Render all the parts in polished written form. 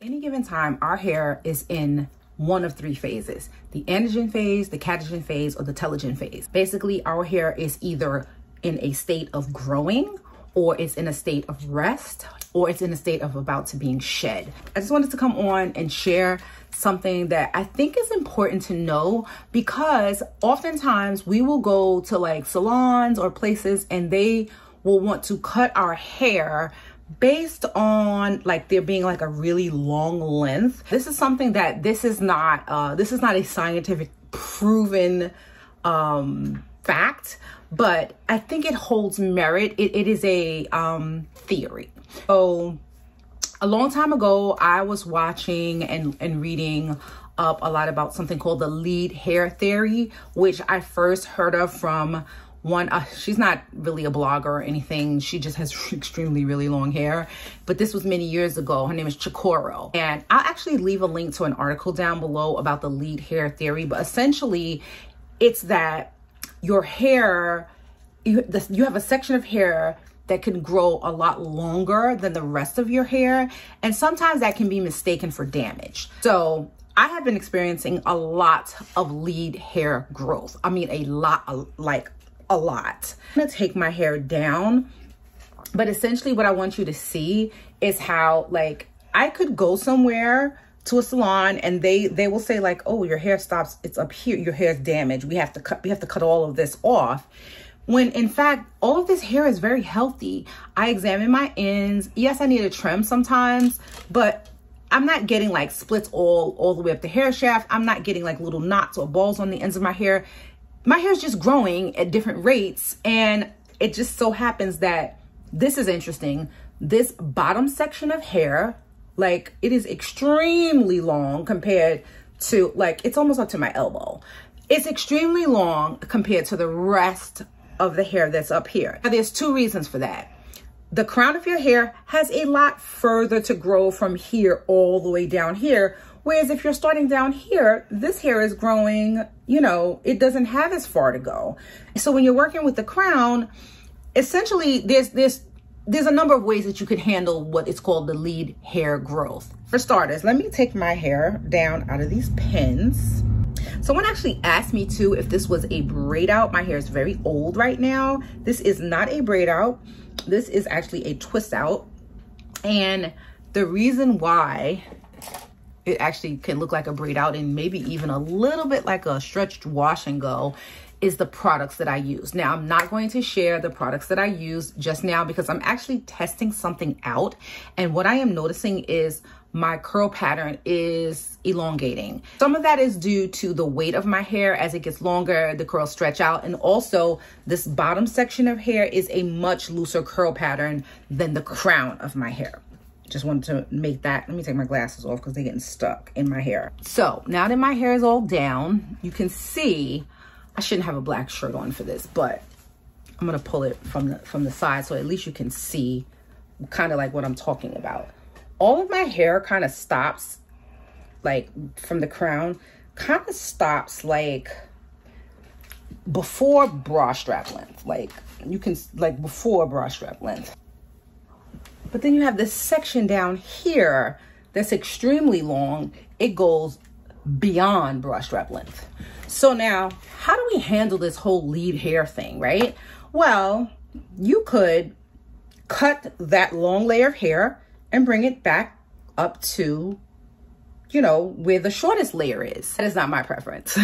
any given time, our hair is in one of three phases: the anagen phase, the catagen phase, or the telegen phase. Basically, our hair is either in a state of growing, or it's in a state of rest, or it's in a state of about to being shed. I just wanted to come on and share something that I think is important to know, because oftentimes we will go to like salons or places and they will want to cut our hair based on like there being like a really long length. This is something that this is not a scientific proven fact, but I think it holds merit. It is a theory. So a long time ago, I was watching and reading up a lot about something called the lead hair theory, which I first heard of from one, she's not really a blogger or anything. She just has extremely really long hair. But this was many years ago. Her name is Chikoro. And I'll actually leave a link to an article down below about the lead hair theory. But essentially, it's that your hair, you have a section of hair that can grow a lot longer than the rest of your hair. And sometimes that can be mistaken for damage. So I have been experiencing a lot of lead hair growth. I mean, a lot, like a lot. I'm gonna take my hair down, but essentially what I want you to see is how like I could go somewhere to a salon and they will say like, oh, your hair stops, it's up here, your hair's damaged, we have to cut all of this off. When in fact, all of this hair is very healthy. I examine my ends. Yes, I need a trim sometimes, but I'm not getting like splits all the way up the hair shaft. I'm not getting like little knots or balls on the ends of my hair. My hair is just growing at different rates. And it just so happens that this is interesting. This bottom section of hair, like it is extremely long compared to like, it's almost up to my elbow. It's extremely long compared to the rest of the hair that's up here. Now, there's two reasons for that. The crown of your hair has a lot further to grow from here all the way down here. Whereas if you're starting down here, this hair is growing, you know, it doesn't have as far to go. So when you're working with the crown, essentially there's a number of ways that you could handle what is called the lead hair growth. For starters, let me take my hair down out of these pins. Someone actually asked me too if this was a braid out. My hair is very old right now. This is not a braid out. This is actually a twist out. And the reason why it actually can look like a braid out and maybe even a little bit like a stretched wash and go is the products that I use. Now, I'm not going to share the products that I use just now because I'm actually testing something out. And what I am noticing is my curl pattern is elongating. Some of that is due to the weight of my hair. As it gets longer, the curls stretch out. And also this bottom section of hair is a much looser curl pattern than the crown of my hair. Just wanted to make that. Let me take my glasses off because they're getting stuck in my hair. So now that my hair is all down, you can see, I shouldn't have a black shirt on for this, but I'm gonna pull it from the side so at least you can see kind of like what I'm talking about. All of my hair kind of stops, like from the crown, kind of stops like before bra strap length. Like you can, like before bra strap length. But then you have this section down here that's extremely long. It goes beyond bra strap length. So now, how do we handle this whole lead hair thing, right? Well, you could cut that long layer of hair and bring it back up to, you know, where the shortest layer is. That is not my preference.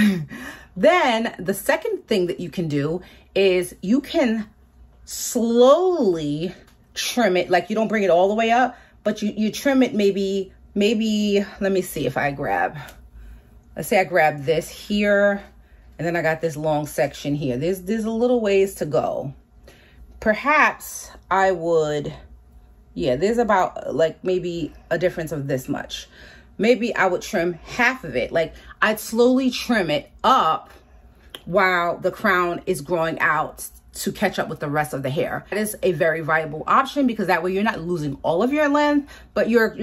Then the second thing that you can do is you can slowly trim it. Like you don't bring it all the way up, but you trim it maybe, let me see if I grab, let's say I grab this here and then I got this long section here. There's a little ways to go. Perhaps I would, yeah, there's about like maybe a difference of this much. Maybe I would trim half of it. Like I'd slowly trim it up while the crown is growing out to catch up with the rest of the hair. That is a very viable option because that way you're not losing all of your length, but you're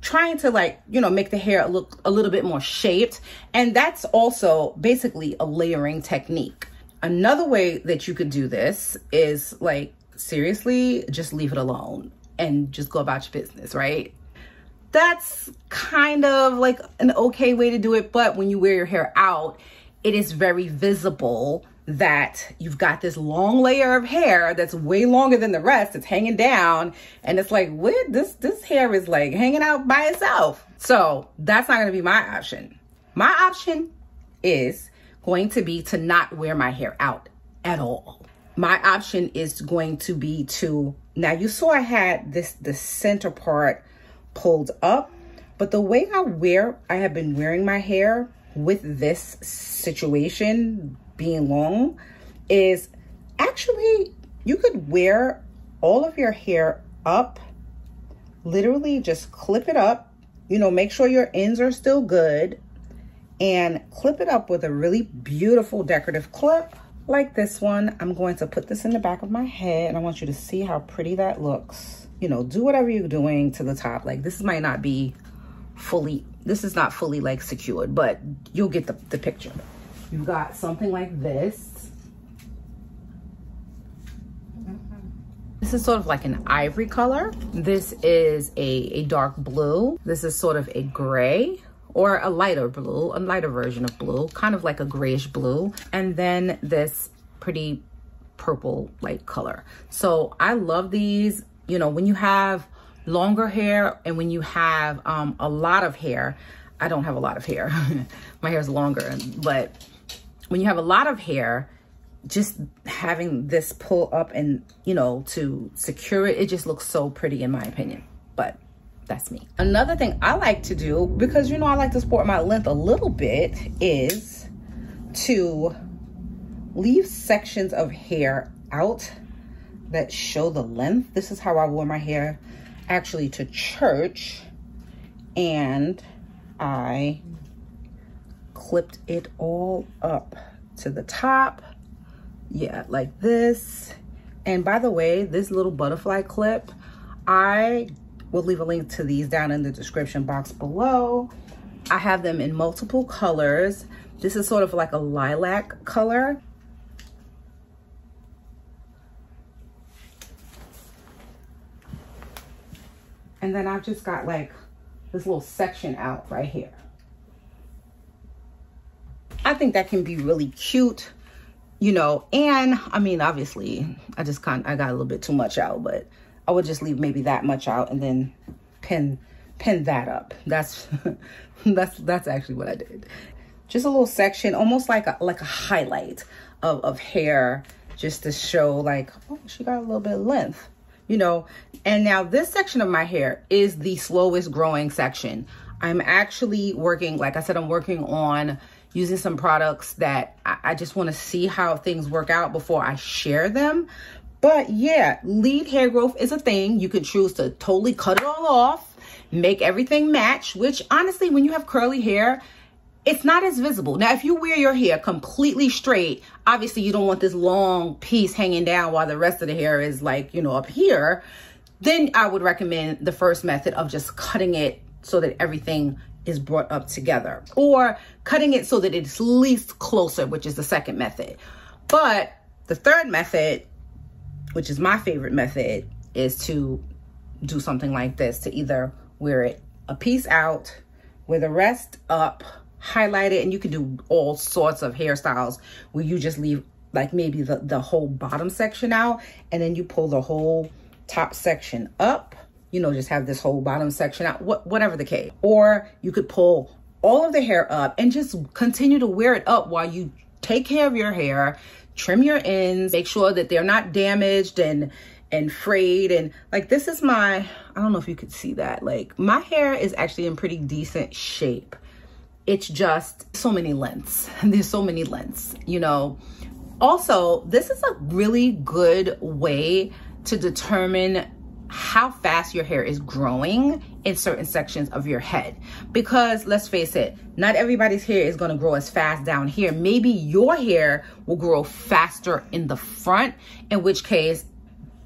trying to like, you know, make the hair look a little bit more shaped. And that's also basically a layering technique. Another way that you could do this is like, seriously, just leave it alone and just go about your business, right? that's kind of like an okay way to do it. But when you wear your hair out, it is very visible that you've got this long layer of hair that's way longer than the rest. It's hanging down, and it's like, what? This hair is like hanging out by itself. So that's not going to be my option. My option is going to be to not wear my hair out at all. My option is going to be to, now you saw I had the center part pulled up, but the way I have been wearing my hair with this situation being long is actually you could wear all of your hair up, literally just clip it up, you know, make sure your ends are still good, and clip it up with a really beautiful decorative clip like this one. I'm going to put this in the back of my head, and I want you to see how pretty that looks. You know, do whatever you're doing to the top. Like, this might not be fully, this is not fully like secured, but you'll get the picture. You've got something like this. This is sort of like an ivory color. This is a dark blue. This is sort of a gray, or a lighter blue, a lighter version of blue, kind of like a grayish blue. And then this pretty purple light color. So I love these. You know, when you have longer hair and when you have a lot of hair, I don't have a lot of hair. My hair is longer, but when you have a lot of hair, just having this pull up and, you know, to secure it, it just looks so pretty in my opinion. But that's me. Another thing I like to do, because, you know, I like to sport my length a little bit, is to leave sections of hair out that show the length. This is how I wore my hair actually to church, and I clipped it all up to the top. Yeah, like this. And by the way, this little butterfly clip, I will leave a link to these down in the description box below. I have them in multiple colors. This is sort of like a lilac color. And then I've just got like this little section out right here. I think that can be really cute, you know, and I mean, obviously I got a little bit too much out, but I would just leave maybe that much out and then pin that up. That's that's actually what I did. Just a little section, almost like a highlight of hair, just to show like, oh, she got a little bit of length, you know. And now this section of my hair is the slowest growing section. I'm actually working, like I said, I'm working on using some products that I just want to see how things work out before I share them. But yeah, lead hair growth is a thing. You can choose to totally cut it all off, make everything match, which honestly, when you have curly hair, it's not as visible. Now, if you wear your hair completely straight, obviously you don't want this long piece hanging down while the rest of the hair is like, you know, up here. Then I would recommend the first method of just cutting it so that everything is brought up together, or cutting it so that it's least closer, which is the second method. But the third method, which is my favorite method, is to do something like this, to either wear it a piece out, wear the rest up, highlight it, and you can do all sorts of hairstyles where you just leave like maybe the whole bottom section out, and then you pull the whole top section up, you know, just have this whole bottom section out, whatever the case. Or you could pull all of the hair up and just continue to wear it up while you take care of your hair, trim your ends, make sure that they're not damaged and frayed. And like, this is my, I don't know if you could see that, like my hair is actually in pretty decent shape. It's just so many lengths. There's so many lengths, you know. Also, this is a really good way to determine how fast your hair is growing in certain sections of your head. Because let's face it, not everybody's hair is gonna grow as fast down here. Maybe your hair will grow faster in the front, in which case,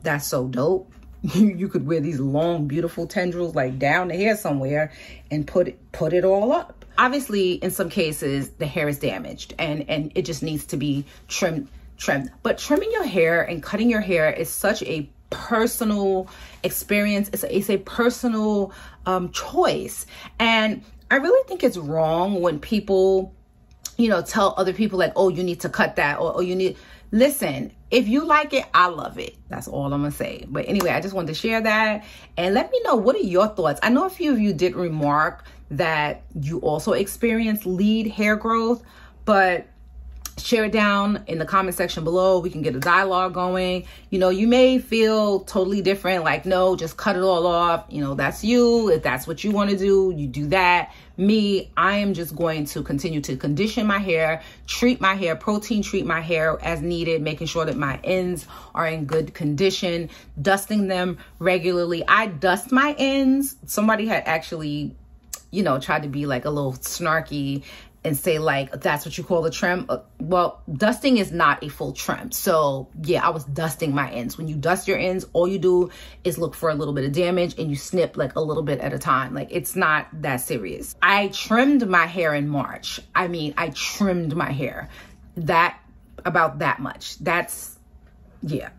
that's so dope. You could wear these long, beautiful tendrils like down the hair somewhere and put it all up. Obviously, in some cases, the hair is damaged and it just needs to be trimmed. But trimming your hair and cutting your hair is such a personal experience. It's a personal choice. And I really think it's wrong when people, you know, tell other people like, oh, you need to cut that, or you need, listen, if you like it, I love it. That's all I'm gonna say. But anyway, I just wanted to share that. And let me know, what are your thoughts? I know a few of you did remark that you also experience lead hair growth, but share it down in the comment section below. We can get a dialogue going. You know, you may feel totally different, like, no, just cut it all off. You know, that's you. If that's what you want to do, you do that. Me, I am just going to continue to condition my hair, treat my hair, protein treat my hair as needed, making sure that my ends are in good condition, dusting them regularly. I dust my ends. Somebody had actually, you know, tried to be like a little snarky and say like, that's what you call a trim. Well, dusting is not a full trim. So yeah, I was dusting my ends. When you dust your ends, all you do is look for a little bit of damage and you snip like a little bit at a time. Like, it's not that serious. I trimmed my hair in March. I mean, I trimmed my hair about that much. That's, yeah,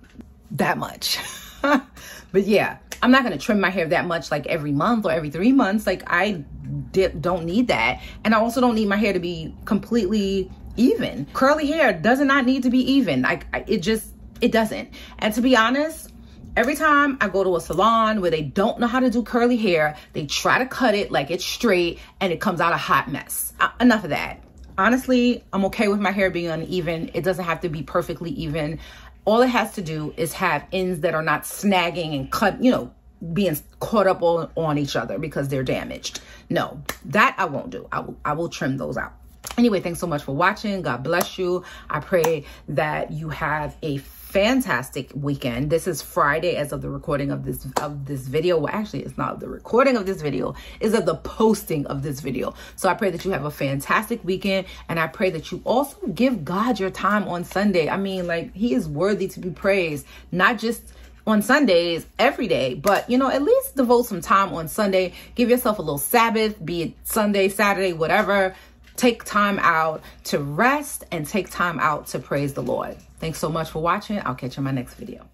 that much. But yeah, I'm not going to trim my hair that much like every month or every 3 months. Like, I don't need that. And I also don't need my hair to be completely even. Curly hair does not need to be even. It doesn't. And to be honest, every time I go to a salon where they don't know how to do curly hair, they try to cut it like it's straight and it comes out a hot mess. Enough of that. Honestly, I'm okay with my hair being uneven. It doesn't have to be perfectly even. All it has to do is have ends that are not snagging and cut, you know, being caught up on each other because they're damaged. No, that I won't do. I will trim those out. Anyway, thanks so much for watching. God bless you. I pray that you have a fantastic weekend. This is Friday as of the recording of this video. Well, actually, it's not the recording of this video, it's of the posting of this video. So I pray that you have a fantastic weekend, and I pray that you also give God your time on Sunday. I mean, like, he is worthy to be praised, not just on Sundays every day, but, you know, at least devote some time on Sunday. Give yourself a little Sabbath, be it Sunday, Saturday, whatever. Take time out to rest and take time out to praise the Lord. Thanks so much for watching. I'll catch you in my next video.